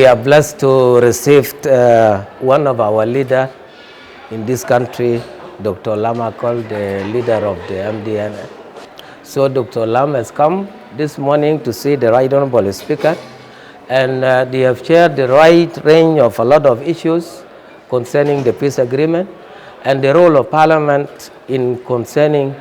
we are blessed to receive one of our leaders in this country, Dr. Akol, the leader of the NDM. So Dr. Lam has come this morning to see the Right Honorable Speaker, and they have shared the right range of a lot of issues concerning the peace agreement and the role of Parliament in concerning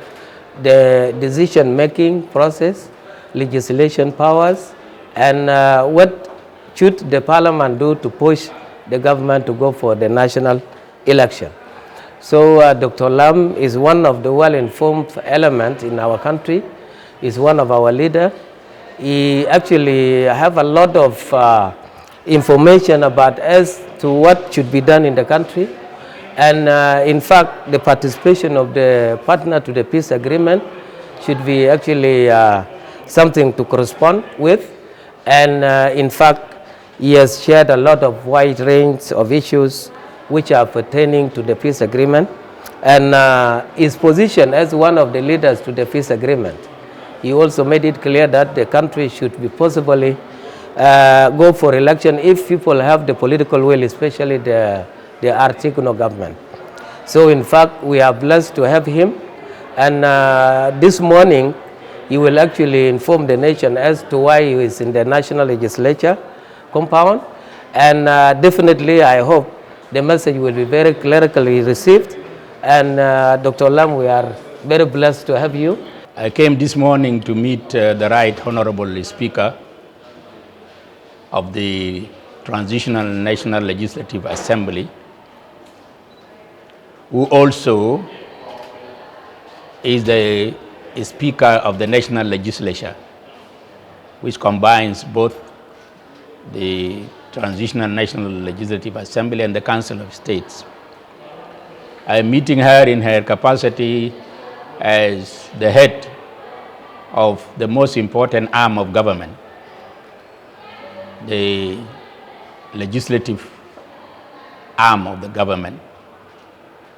the decision-making process, legislation powers, and what should the Parliament do to push the government to go for the national election. So Dr. Lam is one of the well-informed elements in our country. He's one of our leaders. He actually have a lot of information about as to what should be done in the country. And in fact, the participation of the partner to the peace agreement should be actually something to correspond with. And in fact, he has shared a lot of wide range of issues which are pertaining to the peace agreement, and his position as one of the leaders to the peace agreement. He also made it clear that the country should be possibly go for election if people have the political will, especially the Articuno government. So in fact, we are blessed to have him, and this morning he will actually inform the nation as to why he is in the national legislature compound, and definitely I hope the message will be very clerically received. And Dr. Lam, we are very blessed to have you. I came this morning to meet the Right Honorable Speaker of the Transitional National Legislative Assembly, who also is the Speaker of the National Legislature, which combines both the Transitional National Legislative Assembly and the Council of States. I am meeting her in her capacity as the head of the most important arm of government, the legislative arm of the government.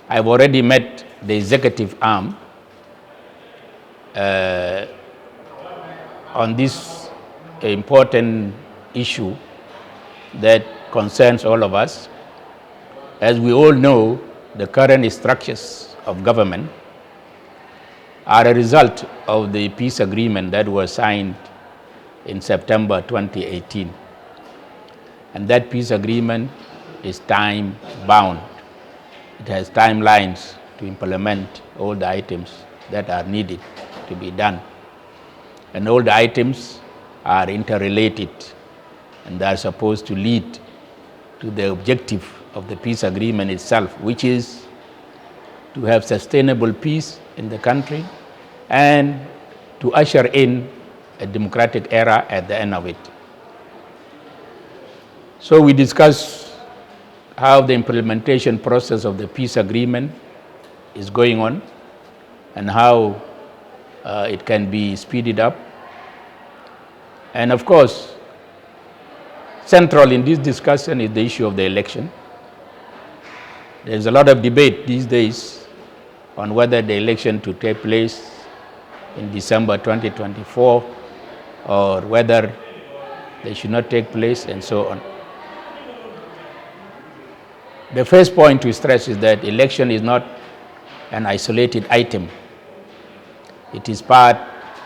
I have already met the executive arm on this important issue that concerns all of us. As we all know, the current structures of government are a result of the peace agreement that was signed in September 2018. And that peace agreement is time-bound. It has timelines to implement all the items that are needed to be done. And all the items are interrelated, and they are supposed to lead to the objective of the peace agreement itself, which is to have sustainable peace in the country and to usher in a democratic era at the end of it. So we discussed how the implementation process of the peace agreement is going on and how it can be speeded up. And of course, central in this discussion is the issue of the election. There is a lot of debate these days on whether the election to take place in December 2024 or whether they should not take place, and so on. The first point to stress is that election is not an isolated item. It is part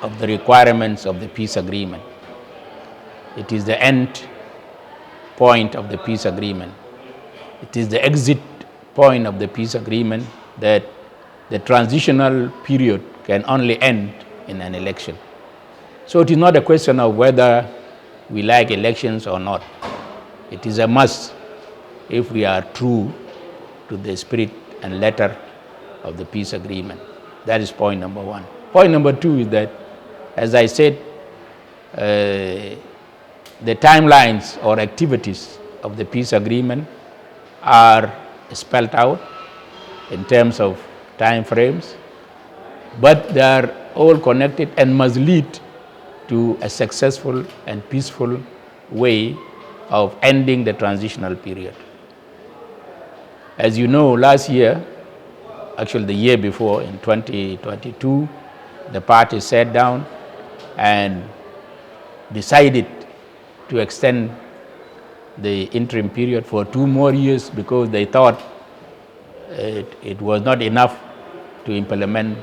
of the requirements of the peace agreement. It is the end point of the peace agreement. It is the exit point of the peace agreement that the transitional period can only end in an election. So it is not a question of whether we like elections or not. It is a must if we are true to the spirit and letter of the peace agreement. That is point number one. Point number two is that, as I said, the timelines or activities of the peace agreement are spelled out in terms of time frames, but they are all connected and must lead to a successful and peaceful way of ending the transitional period. As you know, last year, actually the year before, in 2022, the parties sat down and decided to extend the interim period for 2 more years because they thought it was not enough to implement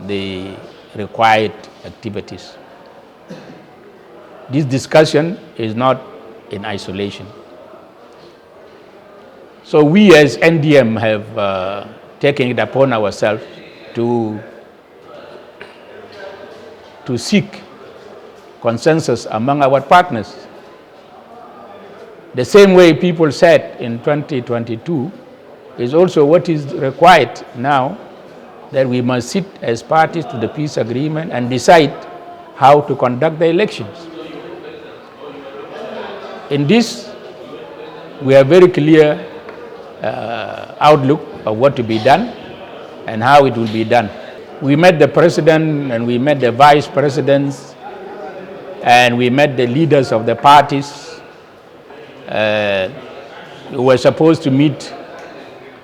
the required activities. This discussion is not in isolation. So we as NDM have taken it upon ourselves to seek consensus among our partners. The same way people said in 2022 is also what is required now, that we must sit as parties to the peace agreement and decide how to conduct the elections. In this, we have very clear outlook of what to be done and how it will be done. We met the president and we met the vice presidents and we met the leaders of the parties. We were supposed to meet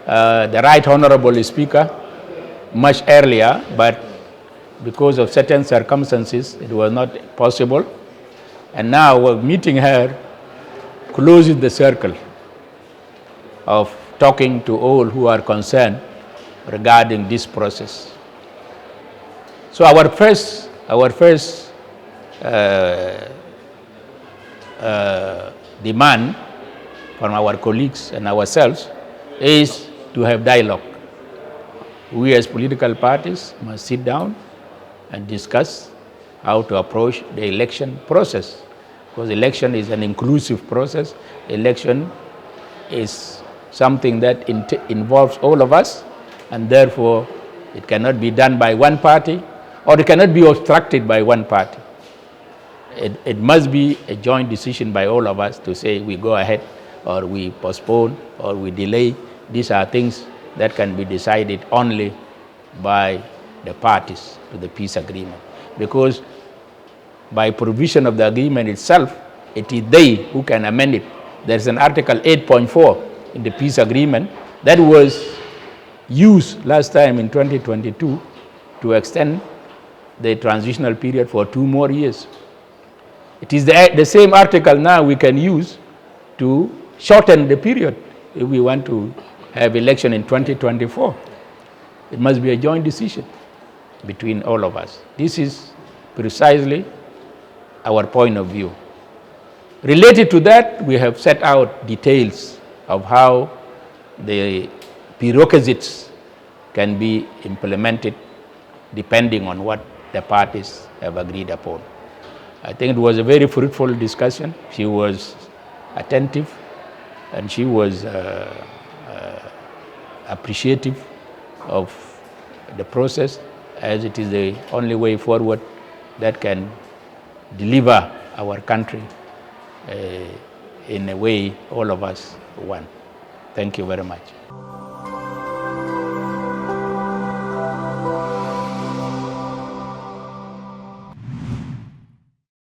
the Right Honorable Speaker much earlier, but because of certain circumstances, it was not possible. And now we're meeting her closes the circle of talking to all who are concerned regarding this process. So our first demand from our colleagues and ourselves is to have dialogue. We as political parties must sit down and discuss how to approach the election process, because election is an inclusive process. Election is something that involves all of us, and therefore it cannot be done by one party, or it cannot be obstructed by one party. It must be a joint decision by all of us to say we go ahead, or we postpone, or we delay. These are things that can be decided only by the parties to the peace agreement, because by provision of the agreement itself, it is they who can amend it. There's an Article 8.4 in the peace agreement that was used last time in 2022 to extend the transitional period for 2 more years. It is the same article now we can use to shorten the period if we want to have election in 2024. It must be a joint decision between all of us. This is precisely our point of view. Related to that, we have set out details of how the prerequisites can be implemented depending on what the parties have agreed upon. I think it was a very fruitful discussion. She was attentive and she was appreciative of the process, as it is the only way forward that can deliver our country in a way all of us want. Thank you very much.